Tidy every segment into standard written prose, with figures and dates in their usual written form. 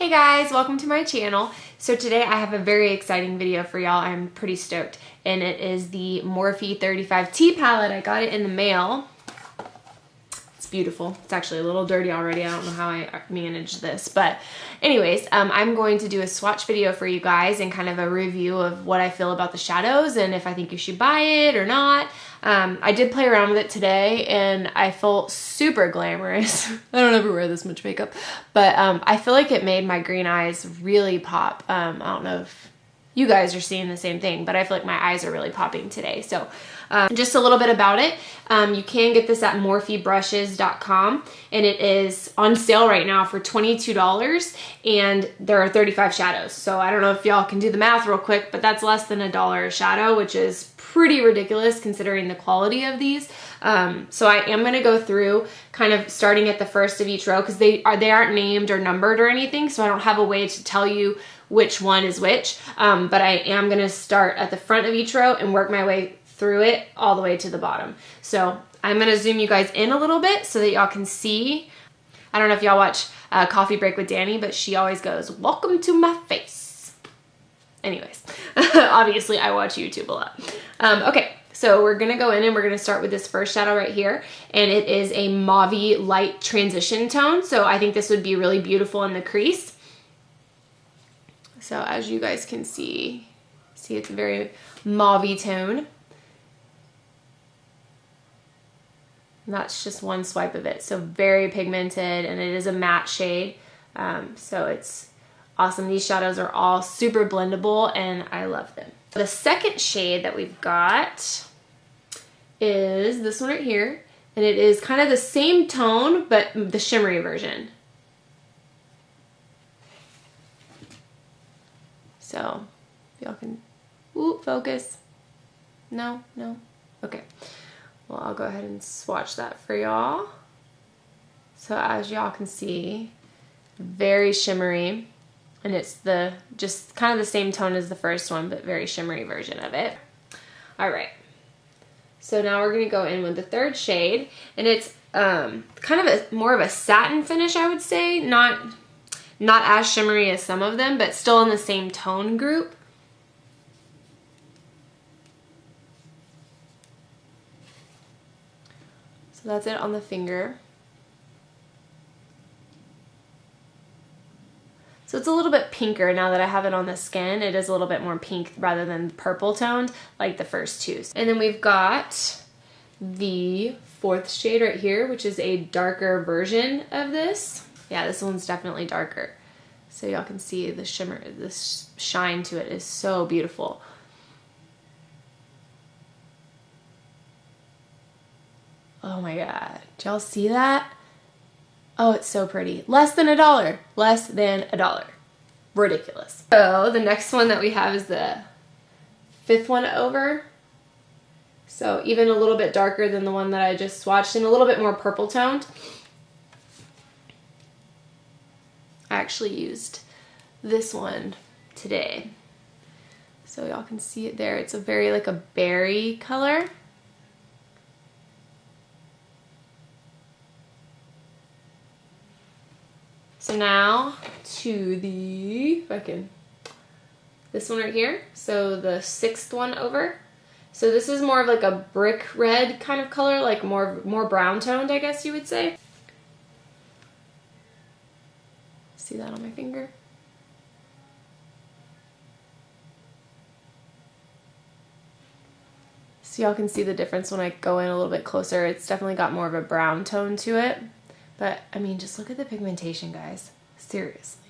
Hey guys, welcome to my channel. So today I have a very exciting video for y'all. I'm pretty stoked. And it is the Morphe 35T palette. I got it in the mail. It's beautiful. It's actually a little dirty already. I don't know how I managed this. But anyways, I'm going to do a swatch video for you guys and kind of a review of what I feel about the shadows and if I think you should buy it or not. I did play around with it today and I felt super glamorous. I don't ever wear this much makeup, but I feel like it made my green eyes really pop. I don't know if you guys are seeing the same thing, but I feel like my eyes are really popping today. So just a little bit about it. You can get this at morphebrushes.com and it is on sale right now for $22 and there are 35 shadows. So I don't know if y'all can do the math real quick, but that's less than $1 a shadow, which is pretty ridiculous considering the quality of these. So I am going to go through kind of starting at the first of each row because they aren't named or numbered or anything, so I don't have a way to tell you which one is which, but I am going to start at the front of each row and work my way through it all the way to the bottom. So I'm going to zoom you guys in a little bit so that y'all can see. I don't know if y'all watch Coffee Break with Danny, but she always goes, "Welcome to my face." Anyways, obviously I watch YouTube a lot. Okay, so we're gonna go in and we're gonna start with this first shadow right here, and it is a mauve light transition tone, so I think this would be really beautiful in the crease. So as you guys can see it's a very mauve tone. And that's just one swipe of it, so very pigmented, and it is a matte shade, so it's awesome. These shadows are all super blendable and I love them. The second shade that we've got is this one right here, and it is kind of the same tone but the shimmery version. So y'all can focus. No. Okay, well I'll go ahead and swatch that for y'all. So as y'all can see, very shimmery. And it's just kind of the same tone as the first one, but very shimmery version of it. All right. So now we're going to go in with the third shade, and it's kind of more of a satin finish, I would say. Not as shimmery as some of them, but still in the same tone group. So that's it on the finger. So it's a little bit pinker now that I have it on the skin. It is a little bit more pink rather than purple toned like the first two. And then we've got the fourth shade right here, which is a darker version of this. Yeah, this one's definitely darker. So y'all can see the shimmer, this shine to it is so beautiful. Oh my God, did y'all see that? Oh, it's so pretty. Less than $1. Less than $1. Ridiculous. So the next one that we have is the fifth one over. So even a little bit darker than the one that I just swatched and a little bit more purple toned. I actually used this one today. So y'all can see it there. It's a very like a berry color. So now to the, this one right here. So the sixth one over. So this is more of like a brick red kind of color, like more brown toned, I guess you would say. See that on my finger? So y'all can see the difference when I go in a little bit closer. It's definitely got more of a brown tone to it. But, I mean, just look at the pigmentation, guys. Seriously.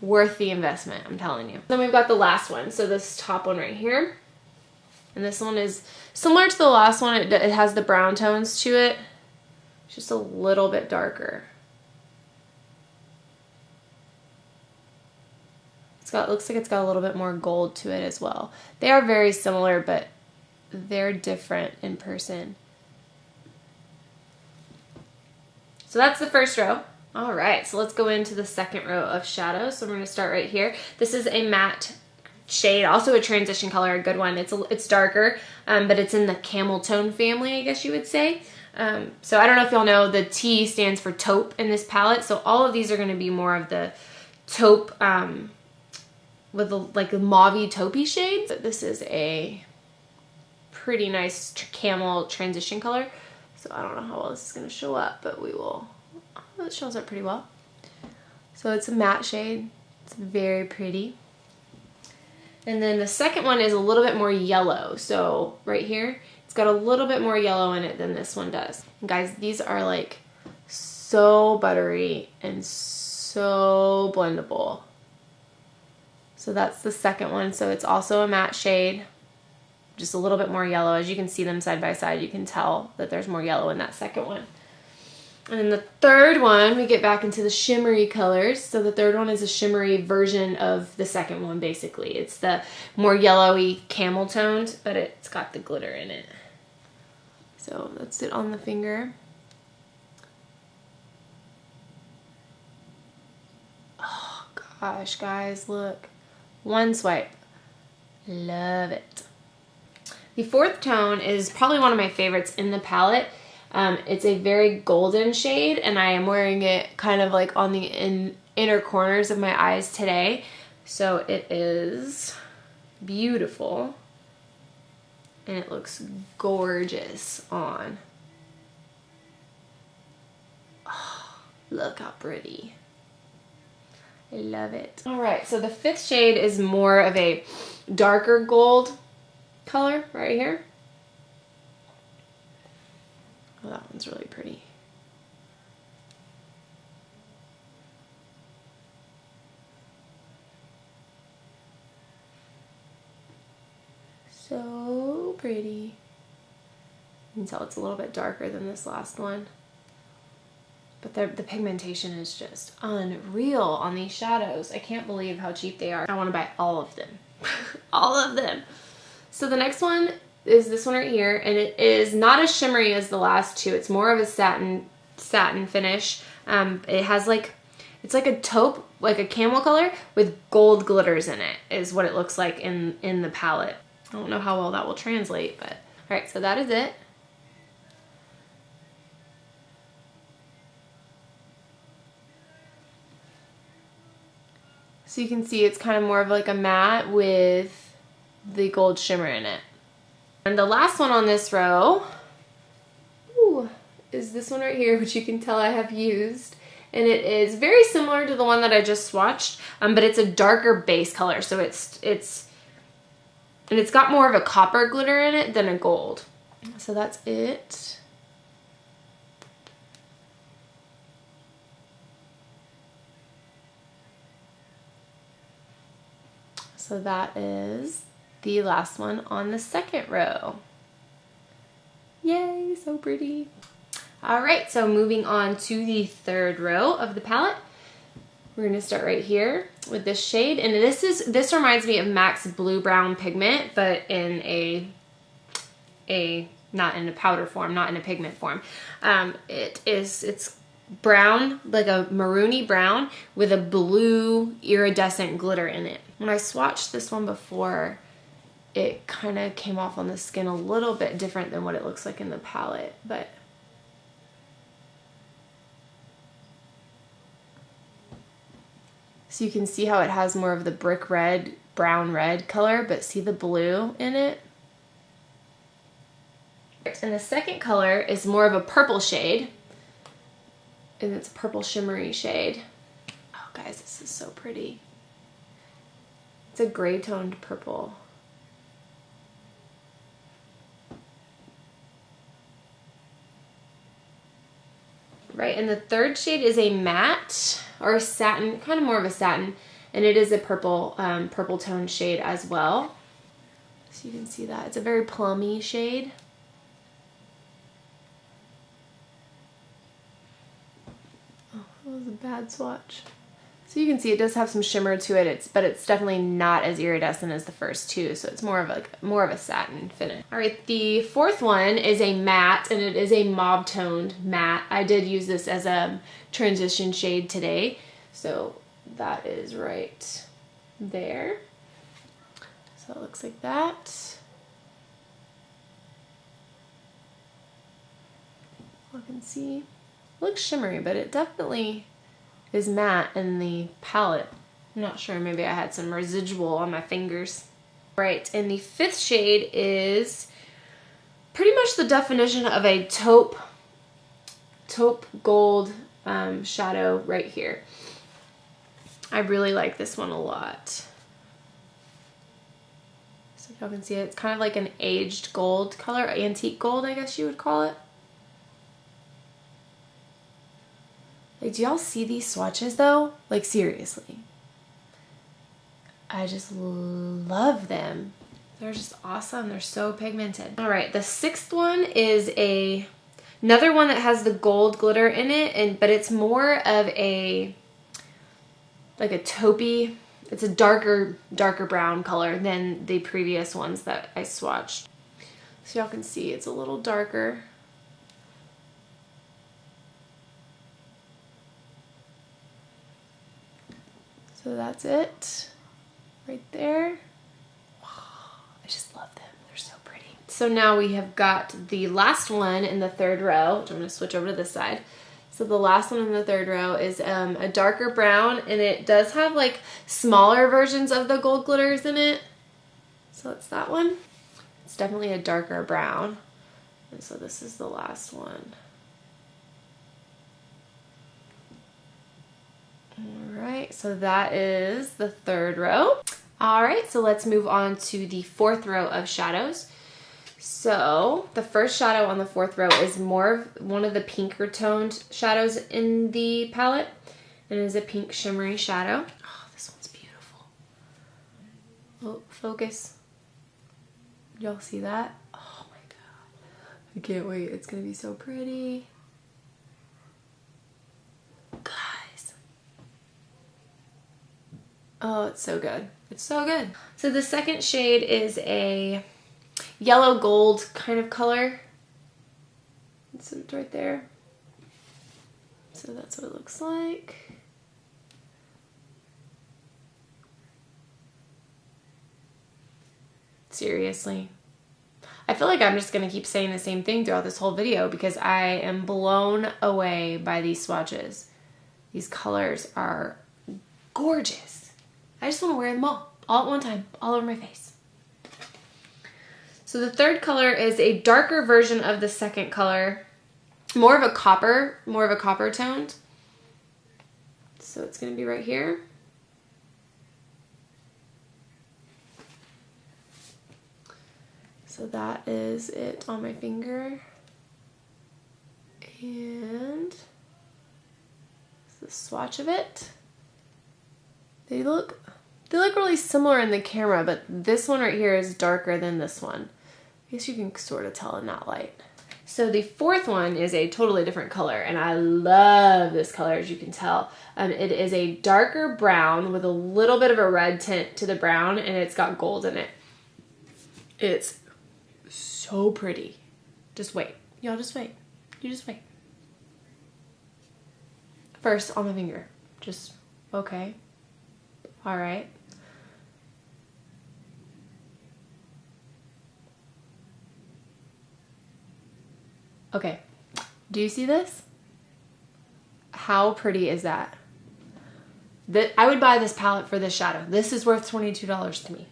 Worth the investment, I'm telling you. Then we've got the last one. So this top one right here. And this one is similar to the last one. It has the brown tones to it. Just a little bit darker. Looks like it's got a little bit more gold to it as well. They are very similar, but they're different in person. So that's the first row. All right, so let's go into the second row of shadows. So we're gonna start right here. This is a matte shade, also a transition color, a good one. It's darker, but it's in the camel tone family, I guess you would say. So I don't know if y'all know, the T stands for taupe in this palette. So all of these are gonna be more of the taupe, with like a mauve taupey shade. But this is a pretty nice camel transition color. So I don't know how well this is going to show up, but we will. Oh, it shows up pretty well. So it's a matte shade. It's very pretty. And then the second one is a little bit more yellow. So right here, it's got a little bit more yellow in it than this one does. And guys, these are like so buttery and so blendable. So that's the second one. So it's also a matte shade, just a little bit more yellow. As you can see them side by side, you can tell that there's more yellow in that second one. And then the third one, we get back into the shimmery colors. So the third one is a shimmery version of the second one, basically. It's the more yellowy camel toned, but it's got the glitter in it. So that's it on the finger. Oh gosh, guys, look. One swipe. Love it. The fourth tone is probably one of my favorites in the palette. It's a very golden shade, and I am wearing it kind of like on the inner corners of my eyes today. So it is beautiful, and it looks gorgeous on. Oh, look how pretty. I love it. All right, so the fifth shade is more of a darker gold color right here. Oh, that one's really pretty. So pretty. You can tell it's a little bit darker than this last one. But the pigmentation is just unreal on these shadows. I can't believe how cheap they are. I want to buy all of them. All of them. So the next one is this one right here, and it is not as shimmery as the last two. It's more of a satin finish. It has like, it's like a taupe, like a camel color with gold glitters in it is what it looks like in the palette. I don't know how well that will translate, but all right, so that is it. So you can see it's kind of more of like a matte with the gold shimmer in it. And the last one on this row is this one right here, which you can tell I have used. And it is very similar to the one that I just swatched, but it's a darker base color. So it's got more of a copper glitter in it than a gold. So that's it. So that is the last one on the second row. Yay, so pretty. All right, so moving on to the third row of the palette. We're gonna start right here with this shade. And this reminds me of MAC's Blue Brown Pigment, but in not in a powder form, not in a pigment form. It's brown, like a maroony brown with a blue iridescent glitter in it. When I swatched this one before, it kind of came off on the skin a little bit different than what it looks like in the palette, but so you can see how it has more of the brick red, brown red color, but see the blue in it? And the second color is more of a purple shade, and it's a purple shimmery shade. Oh guys, this is so pretty. It's a gray toned purple. Right, and the third shade is a matte or a satin, kind of more of a satin, and it is a purple, purple tone shade as well. So you can see that. It's a very plummy shade. Oh, that was a bad swatch. So you can see it does have some shimmer to it, but it's definitely not as iridescent as the first two, so it's more of a satin finish. All right, the fourth one is a matte, and it is a mauve toned matte. I did use this as a transition shade today, so that is right there. So it looks like that. Look and see. It looks shimmery, but it definitely is matte in the palette. I'm not sure, maybe I had some residual on my fingers. Right, and the fifth shade is pretty much the definition of a taupe gold shadow right here. I really like this one a lot. So if y'all can see it, it's kind of like an aged gold color, antique gold, I guess you would call it. Like, do y'all see these swatches though? Like, seriously. I just love them. They're just awesome. They're so pigmented. All right, the sixth one is another one that has the gold glitter in it, but it's more of a like a taupey. It's a darker brown color than the previous ones that I swatched. So y'all can see it's a little darker. So that's it right there. Wow, I just love them. They're so pretty. So now we have got the last one in the third row, which I'm going to switch over to this side. So the last one in the third row is a darker brown, and it does have like smaller versions of the gold glitters in it. So it's that one. It's definitely a darker brown. And so this is the last one. All right, so that is the third row. All right, so let's move on to the fourth row of shadows. So the first shadow on the fourth row is more of one of the pinker toned shadows in the palette. And it is a pink shimmery shadow. Oh, this one's beautiful. Oh, focus. Y'all see that? Oh my God. I can't wait. It's gonna be so pretty. Guys. Oh, it's so good. It's so good. So the second shade is a yellow gold kind of color. It's right there. So that's what it looks like. Seriously. I feel like I'm just going to keep saying the same thing throughout this whole video because I am blown away by these swatches. These colors are gorgeous. I just want to wear them all at one time, all over my face. So the third color is a darker version of the second color, more of a copper toned. So it's going to be right here. So that is it on my finger. And the swatch of it. They look really similar in the camera, but this one right here is darker than this one. I guess you can sort of tell in that light. So the fourth one is a totally different color, and I love this color, as you can tell. It is a darker brown with a little bit of a red tint to the brown, and it's got gold in it. It's so pretty. Just wait. Y'all just wait. You just wait. First, on my finger. Just, okay. All right. Okay, do you see this? How pretty is that? I would buy this palette for this shadow. This is worth $22 to me.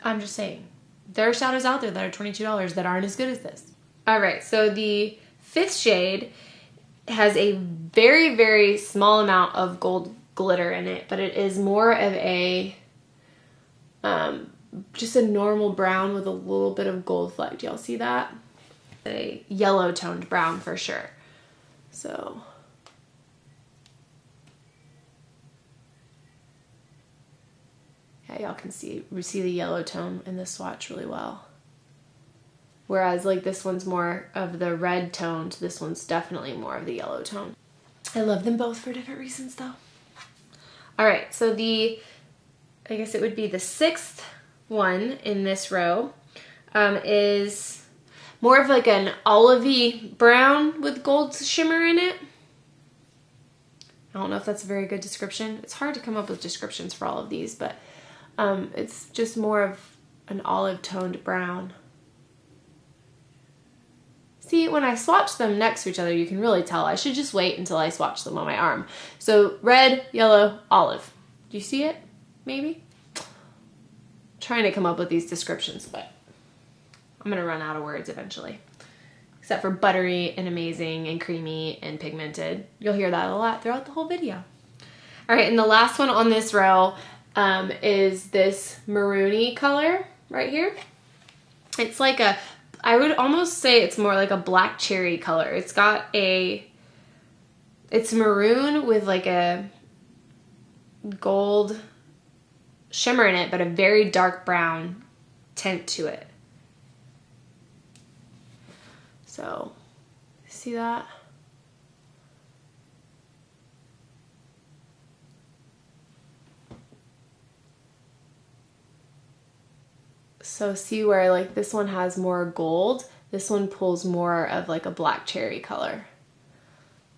I'm just saying. There are shadows out there that are $22 that aren't as good as this. All right, so the fifth shade has a very, very small amount of gold glitter in it, but it is more of a, just a normal brown with a little bit of gold fleck. Do y'all see that? A yellow toned brown for sure. So yeah, y'all can see the yellow tone in this swatch really well. Whereas like this one's more of the red toned, this one's definitely more of the yellow tone. I love them both for different reasons though. All right, so I guess it would be the sixth one in this row is more of like an olivey brown with gold shimmer in it. I don't know if that's a very good description. It's hard to come up with descriptions for all of these, but it's just more of an olive toned brown. See, when I swatch them next to each other, you can really tell. I should just wait until I swatch them on my arm. So red, yellow, olive. Do you see it? Maybe? I'm trying to come up with these descriptions, but I'm gonna run out of words eventually. Except for buttery and amazing and creamy and pigmented. You'll hear that a lot throughout the whole video. All right, and the last one on this row is this maroony color right here. It's like a, I would almost say it's more like a black cherry color. It's got a, it's maroon with like a gold shimmer in it, but a very dark brown tint to it. So, see that? So see where like this one has more gold, this one pulls more of like a black cherry color.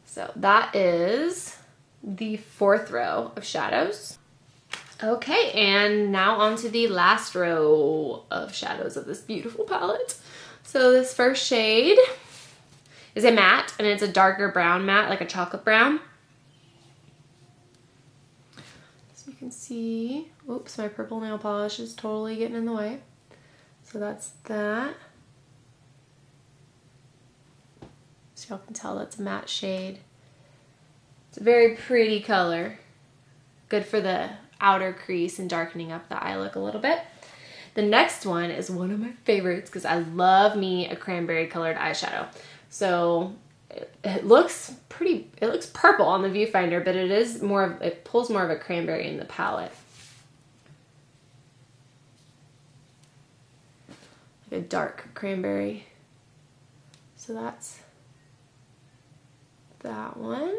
So that is the 4th row of shadows. Okay, and now on to the last row of shadows of this beautiful palette. So this first shade is a matte, and it's a darker brown matte, like a chocolate brown. So you can see, oops, my purple nail polish is totally getting in the way. So that's that. So y'all can tell that's a matte shade. It's a very pretty color. Good for the outer crease and darkening up the eye look a little bit. The next one is one of my favorites because I love me a cranberry colored eyeshadow. So it looks pretty, it looks purple on the viewfinder, but it is more of, it pulls more of a cranberry in the palette. Like a dark cranberry. So that's that one.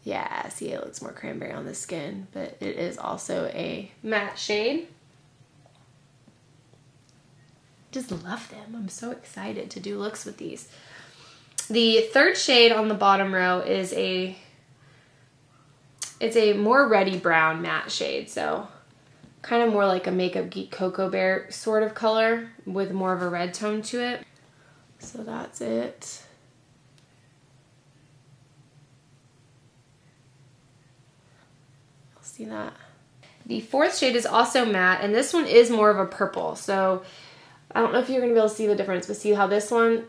Yeah, see, it looks more cranberry on the skin, but it is also a matte shade. Just love them. I'm so excited to do looks with these. The 3rd shade on the bottom row is it's a more ruddy brown matte shade, so kind of more like a Makeup Geek Cocoa Bear sort of color with more of a red tone to it. So that's it. I'll see that. The 4th shade is also matte, and this one is more of a purple, so I don't know if you're going to be able to see the difference, but see how this one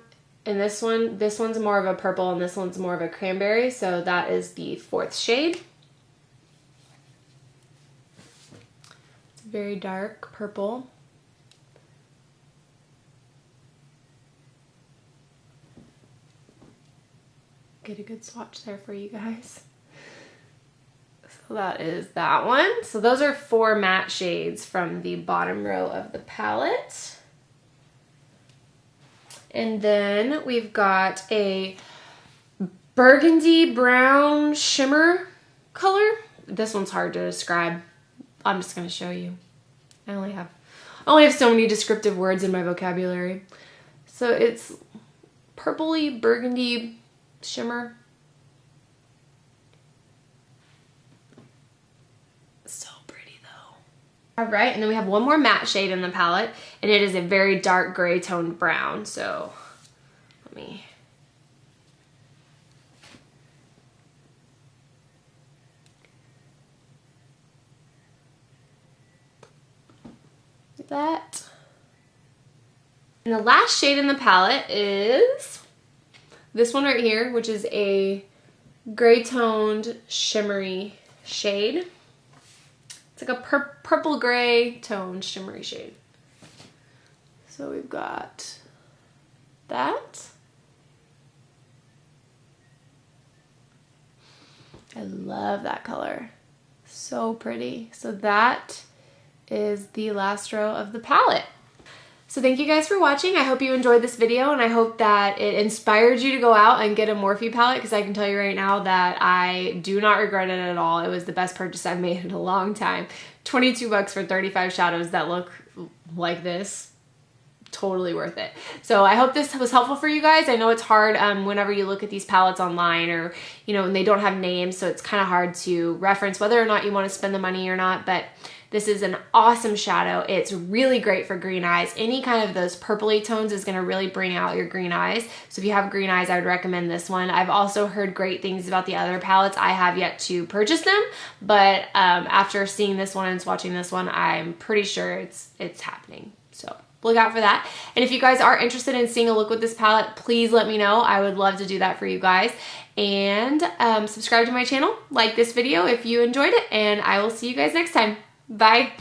and this one's more of a purple and this one's more of a cranberry, so that is the 4th shade. It's very dark purple. Get a good swatch there for you guys. So that is that one. So those are 4 matte shades from the bottom row of the palette. And then we've got a burgundy brown shimmer color. This one's hard to describe. I'm just gonna show you. I only have so many descriptive words in my vocabulary. So it's purpley burgundy shimmer. So pretty though. All right, and then we have one more matte shade in the palette, and it is a very dark gray toned brown. So let me. Like that. And the last shade in the palette is this one right here, which is a gray toned shimmery shade. It's like a purple gray toned shimmery shade. So we've got that. I love that color. So pretty. So that is the last row of the palette. So thank you guys for watching. I hope you enjoyed this video, and I hope that it inspired you to go out and get a Morphe palette, because I can tell you right now that I do not regret it at all. It was the best purchase I've made in a long time. 22 bucks for 35 shadows that look like this. totally worth it. So I hope this was helpful for you guys. I know it's hard whenever you look at these palettes online, or, you know, and they don't have names, so it's kind of hard to reference whether or not you want to spend the money or not, but this is an awesome shadow. It's really great for green eyes. Any kind of those purpley tones is going to really bring out your green eyes. So if you have green eyes, I would recommend this one. I've also heard great things about the other palettes. I have yet to purchase them, but after seeing this one and swatching this one, I'm pretty sure it's happening. So look out for that. And if you guys are interested in seeing a look with this palette, please let me know. I would love to do that for you guys. And subscribe to my channel, like this video if you enjoyed it, and I will see you guys next time. Bye.